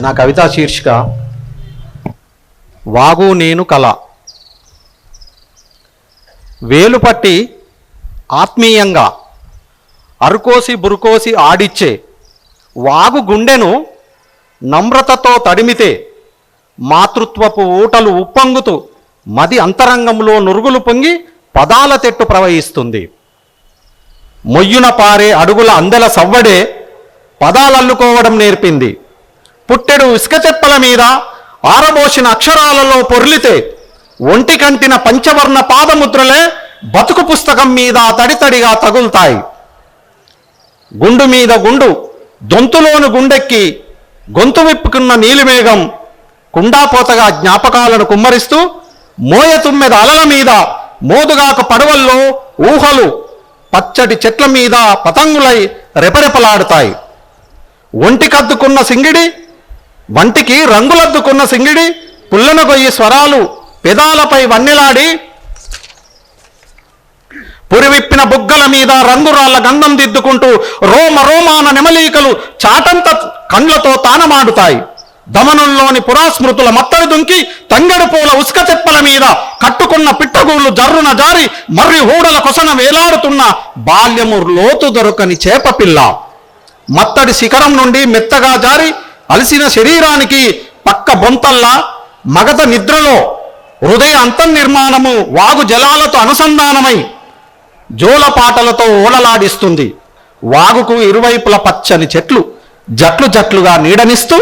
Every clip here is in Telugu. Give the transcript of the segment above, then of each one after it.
నా కవితా శీర్షిక వాగు నేను కళ. వేలుపట్టి ఆత్మీయంగా అరుకోసి బురుకోసి ఆడిచ్చే వాగు గుండెను నమ్రతతో తడిమితే మాతృత్వపు ఊటలు ఉప్పొంగుతూ మది అంతరంగంలో నురుగులు పొంగి పదాల తెట్టు ప్రవహిస్తుంది. మొయ్యున పారే అడుగుల అందెల సవ్వడే పదాలల్లుకోవడం నేర్పింది. పుట్టెడు ఇసుక చెత్తల మీద ఆరబోసిన అక్షరాలలో పొర్లితే ఒంటి కంటిన పంచవర్ణ పాదముద్రలే బతుకు పుస్తకం మీద తడితడిగా తగులుతాయి. గుండు మీద గుండు దొంతులోను గుండెక్కి గొంతు విప్పుకున్న నీలిమేఘం కుండాపోతగా జ్ఞాపకాలను కుమ్మరిస్తూ మోయ తుమ్మెద అలల మీద మోదుగాక పడవల్లో ఊహలు పచ్చటి చెట్ల మీద పతంగులై రెపరెపలాడుతాయి. ఒంటికద్దుకున్న సింగిడి వంటికి రంగులద్దుకున్న సింగిడి పుల్లన గొయ్యి స్వరాలు పెదాలపై వన్నెలాడి పురివిప్పిన బుగ్గల మీద రంగురాళ్ల గంధం దిద్దుకుంటూ రోమ రోమాన నెమలీకలు చాటంత కండ్లతో తానమాడుతాయి. దమనంలోని పురాస్మృతుల మత్తడి దుంకి తంగెడు పూల ఉసుక చెప్పల మీద కట్టుకున్న పిట్టగూళ్ళు జర్రున జారి మర్రి హూడల కొసన వేలాడుతున్న బాల్యము లోతు దొరకని చేపపిల్ల మత్తడి శిఖరం నుండి మెత్తగా జారి అలసిన శరీరానికి పక్క బొంతల్లా మగత నిద్రలో హృదయ అంతర్నిర్మాణము వాగు జలాలతో అనుసంధానమై జోలపాటలతో ఓలలాడిస్తుంది. వాగుకు ఇరువైపుల పచ్చని చెట్లు జట్లు జట్లుగా నీడనిస్తూ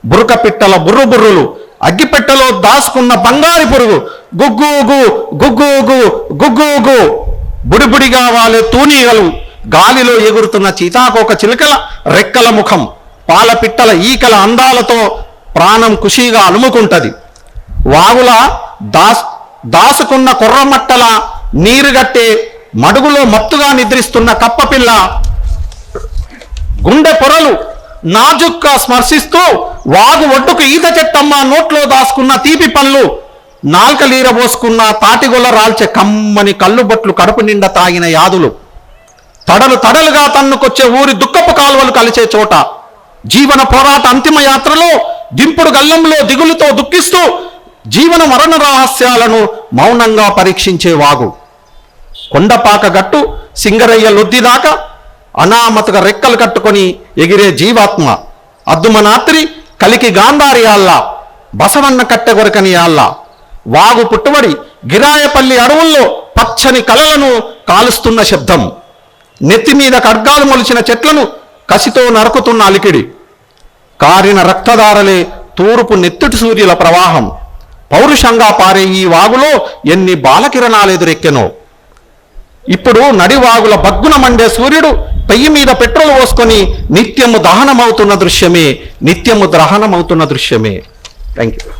బురక పిట్టల బుర్రుబుర్రులు అగ్గిపెట్టెలో దాసుకున్న బంగారి పురుగు గుగ్గూగు గుగ్గూగు గుగ్గూగు బుడిబుడిగా వాలే తూనీగలు గాలిలో ఎగురుతున్న చీతాకోక చిలుకల రెక్కల ముఖం పాల పిట్టల ఈకల అందాలతో ప్రాణం ఖుషీగా అలుముకుంటది. వాగుల దాసుకున్న కొర్రమట్టల నీరుగట్టే మడుగులో మత్తుగా నిద్రిస్తున్న కప్పపిల్ల గుండె పొరలు నాజుక్గా స్పర్శిస్తూ వాగు ఒడ్డుకు ఈత చెట్టమ్మ నోట్లో దాసుకున్న తీపి పళ్ళు నాల్కలీర పోసుకున్న తాటిగొల్ల రాల్చే కమ్మని కళ్ళుబొట్లు కడుపు నిండా తాగిన యాదులు తడలు తడలుగా తన్నుకొచ్చే ఊరి దుఃఖపు కాలువలు కలిసే చోట జీవన పోరాట అంతిమ యాత్రలో దింపుడు గల్లంలో దిగులుతో దుఃఖిస్తూ జీవన మరణ రహస్యాలను మౌనంగా పరీక్షించే వాగు. కొండపాక గట్టు సింగరయ్య లొద్దిదాకా అనామతుగా రెక్కలు కట్టుకొని ఎగిరే జీవాత్మ అద్దుమనాత్రి కలికి గాంధారి ఆల్లా బసవన్న కట్టెగొరకని ఆల్లా వాగు పుట్టుబడి గిరాయపల్లి అడవుల్లో పచ్చని కలలను కాలుస్తున్న శబ్దం నెత్తి మీద ఖడ్గాలు మొలిచిన చెట్లను కసితో నరుకుతున్న అలికిడి కారిన రక్తధారలే తూర్పు నెత్తుటి సూర్యుల ప్రవాహం పౌరుషంగా పారే ఈ వాగులో ఎన్ని బాలకిరణాలెదురెక్కెనో. ఇప్పుడు నడివాగుల బగ్గున మండే సూర్యుడు పెయ్యి మీద పెట్రోల్ పోసుకొని నిత్యము దహనమవుతున్న దృశ్యమే. Thank you.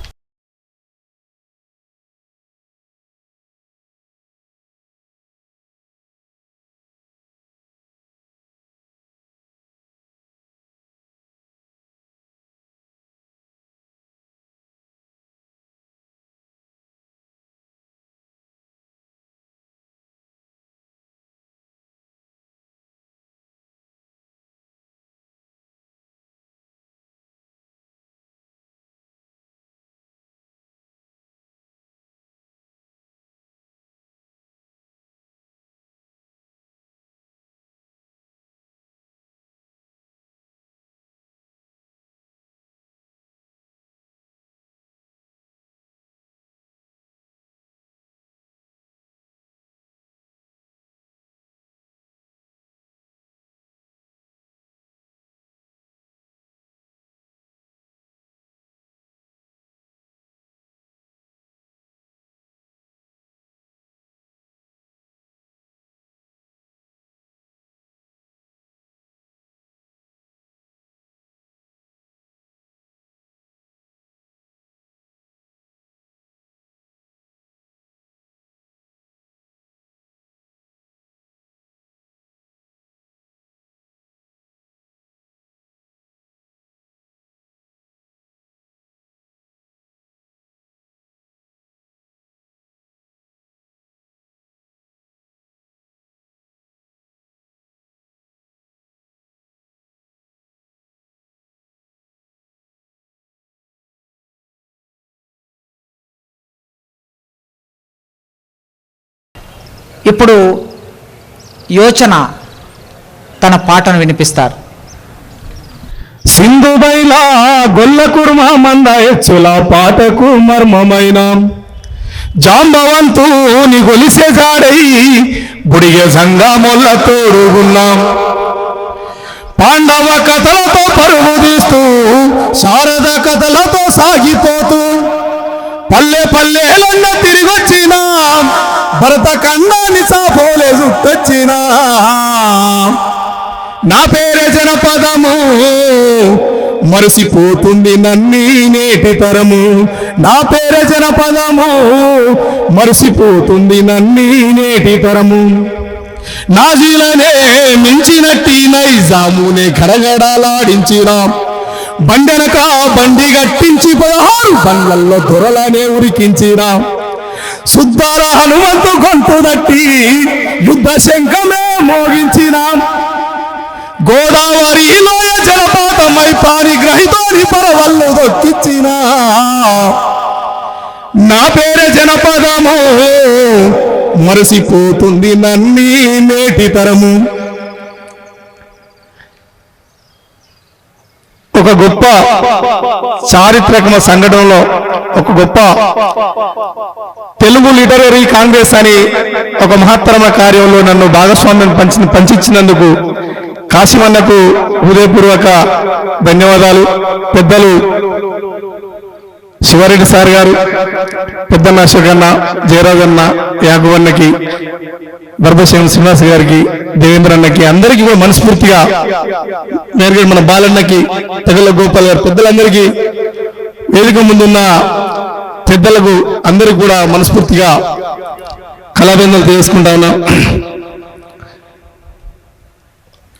ఇప్పుడు యోచన తన పాటను వినిపిస్తారు. సింధుబైలా గొల్ల కుర్మ మంద ఎచ్చుల పాటకు మర్మమైన జాంబవంతుని గొలిసే జాడై బుడిగ సంగమొల్ల తోడుగున్నాం. పాండవ కథలతో పరుగు తీస్తూ శారద కథలతో సాగిపోతూ పల్లె పల్లెలన్న తిరిగొచ్చినా భరత ఖండాన్ని సాపోలే చుట్టొచ్చినా. నా పేరే జనపదము మరిసిపోతుంది నన్నీ నేటి తరము. నా పేరే జనపదము మరిసిపోతుంది నన్నీ నేటి తరము. నాజీలనే మించినట్టి నైజామునే గడగడలాడించిరా. బండెనక బండి గట్టించి 16 బండ్లల్లో దొరలనే ఉరికించిరా. సుద్దాల హనుమంతు గొంతు దట్టి యుద్ధ శంఖమే మోగించిన. గోదావరి లోయ జలపాతమై పారిగ్రహితోని పరవళ్ళు దొక్కించిన. నా పేరే జనపదము మరసిపోతుంది నన్నీ నేటి తరము. ఒక గొప్ప చారిత్రక సంఘటనలో ఒక గొప్ప తెలుగు లిటరరీ కాంగ్రెస్ అని ఒక మహత్తరమ కార్యంలో నన్ను భాగస్వామ్యం పంచిచ్చినందుకు కాశీమన్నకు హృదయపూర్వక ధన్యవాదాలు. పెద్దలు శివారెడ్డి సార్ గారు, పెద్దన్న అశోకన్న, జయరాజన్న, యాగవన్నకి, బర్బశేం శ్రీనివాస గారికి, దేవేంద్ర అన్నకి, అందరికీ కూడా మనస్ఫూర్తిగా, నేరుగా మన బాలన్నకి, తెగల గోపాల్ గారు, పెద్దలందరికీ, వేదిక ముందున్న పెద్దలకు అందరికీ కూడా మనస్ఫూర్తిగా కళాభినందనలు తెలుసుకుంటా ఉన్నాం.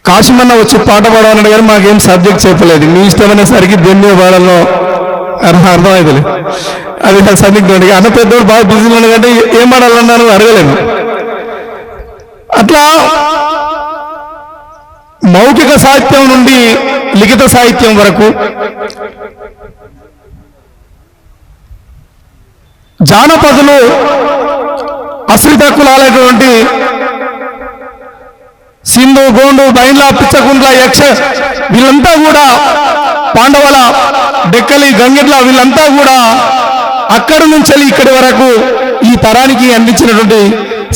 కాశీమన్న వచ్చి పాట పాడాలన్నాడు కానీ మాకేం సబ్జెక్ట్ చెప్పలేదు. మీ ఇష్టమైనసరికి దేన్ని పాడాలో అర్థమైతలే. అది నాకు సందిగ్ధం. అన్న పెద్దోడు బాగా బిజీగా ఉన్నాడు కంటే ఏం పాడాలన్నాను అడగలేను. అట్లా మౌఖిక సాహిత్యం నుండి లిఖిత సాహిత్యం వరకు జానపదులు అశ్రిత కులాలైనటువంటి సింధు, గోండు, బైండ్ల, పిచ్చకుండ్ల, యక్ష వీళ్ళంతా కూడా, పాండవుల, డెక్కలి, గంగిట్ల వీళ్ళంతా కూడా అక్కడి నుంచి ఇక్కడి వరకు ఈ తరానికి అందించినటువంటి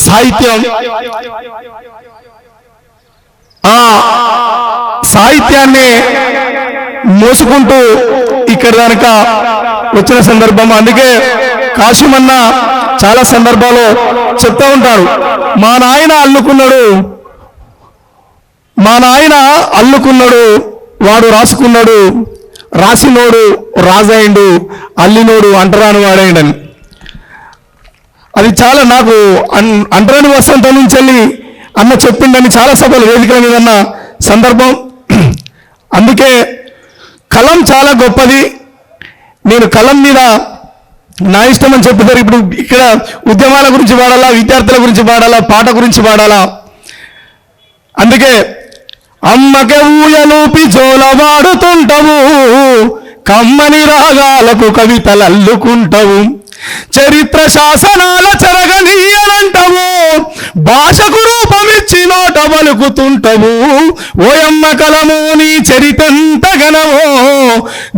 సాహిత్యం. ఆ సాహిత్యాన్ని మోసుకుంటూ ఇక్కడ కనుక వచ్చిన సందర్భం. అందుకే కాశీమన్న చాలా సందర్భాల్లో చెప్తా ఉంటారు, మా నాయన అల్లుకున్నాడు వాడు రాసుకున్నాడు, రాసినోడు రాజాయిండు, అల్లినోడు అంటరాని వాడైండని. అది చాలా నాకు అంటరాని వసంతం నుంచి వెళ్ళి అన్న చెప్పిండని చాలా సభలు వేదికల మీద అన్న సందర్భం. అందుకే కలం చాలా గొప్పది. నేను కలం మీద నా ఇష్టం అని చెప్తారు. ఇప్పుడు ఇక్కడ ఉద్యమాల గురించి పాడాలా, విద్యార్థుల గురించి పాడాలా, పాట గురించి పాడాలా. అందుకే అమ్మకే ఊయలూపి జోల వాడుతుంటావు, కమ్మని రాగాలకు కవితలు అల్లుకుంటావు, చరిత్ర శాసనాల చెరగనీయనంటావు, భాషకు రూపమిచ్చి నోట పలుకుతుంటావు. ఓయమ్మ కలము నీ చరితెంత గనమో,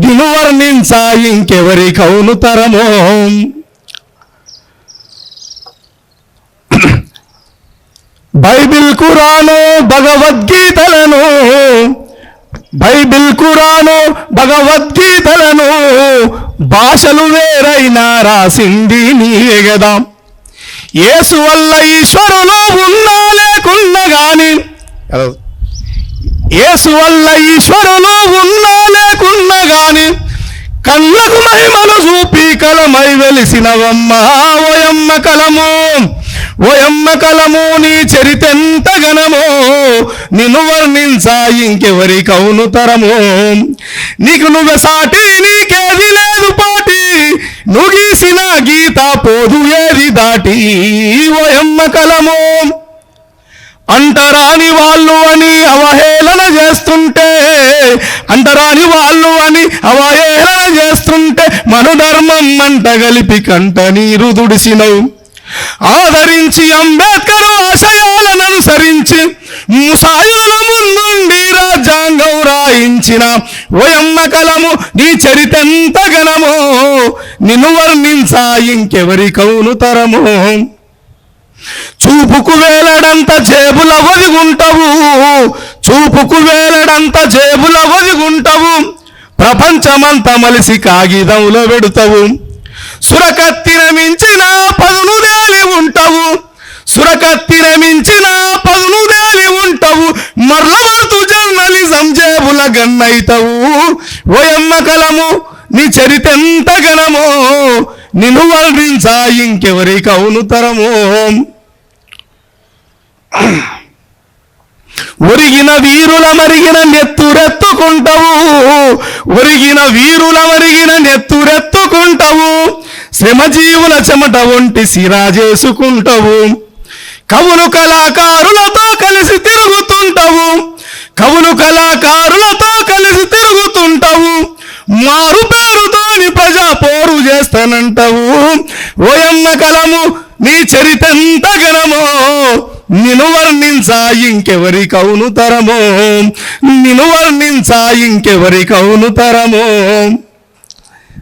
దిను వర్ణించా ఇంకెవరి కౌను తరమో. బైబిల్ ఖురాను భగవద్గీతలను భాషలు వేరైనా రాసింది నీవే గదా. యేసు వల్ల ఈశ్వరులు ఉన్నా లేకున్నా గాని కళ్ళకు మహిమలు చూపి కలమై వెలిసినవమ్మ. ఓయమ్మ కలము నీ చరితెంత గనమో, నిన్ను వర్ణించా ఇంకెవరి కౌను తరమో. నీకు నువ్వే సాటి నీకేది లేదు పాటి, నువ్వు గీసిన గీత పోదు ఏది దాటి. ఓయమ్మ కలము అంటరాని వాళ్ళు అని అవహేళన చేస్తుంటే మనుధర్మం మంట గలిపి కంట నీరు దుడిసినవు. ఆదరించి అంబేద్కర్ ఆశయాలను అనుసరించి ముసాయుల ముందుండి రాజ్యాంగం రాయించిన ఓయమ్మ కలము నీ చరితెంత ఘనమో నిన్ను వర్ణించా ఇంకెవరి కౌను తరమో చూపుకు వేలడంత జేబుల ఒదిగుంటవు చూపుకు వేలడంత జేబుల ఒదిగుంటవు ప్రపంచమంతా మలిసి కాగితంలో పెడతావు సురకత్తిన మించిన పదును దేలి ఉంటావు సురకత్తిన మించిన పదును దేలి ఉంటావు మర్లవర్తు జర్నలిజం జేబుల గన్నైతవు ఓయమ్మ కలము నీ చరితెంత ఘనమో నిన్ను వర్ణించా ఇంకెవరి కౌను తరమో ఒరిగిన వీరుల మరిగిన నెత్తురెత్తుకుంటావు ఒరిగిన వీరుల మరిగిన నెత్తురెత్తుకుంటావు శ్రమజీవుల చెమట ఒంటి సిరా చేసుకుంటావు కవులు కళాకారులతో కలిసి తిరుగుతుంటావు కవులు కళాకారులతో కలిసి తిరుగుతుంటావు మారు పేరుతోని ప్రజా పోరు చేస్తానంటావు ఓయమ్మ కలము నీ చరితెంత ఘనమో నిన్ను వర్ణించా ఇంకెవరి కౌను తరమో నిన్ను వర్ణించా ఇంకెవరి కౌను తరమో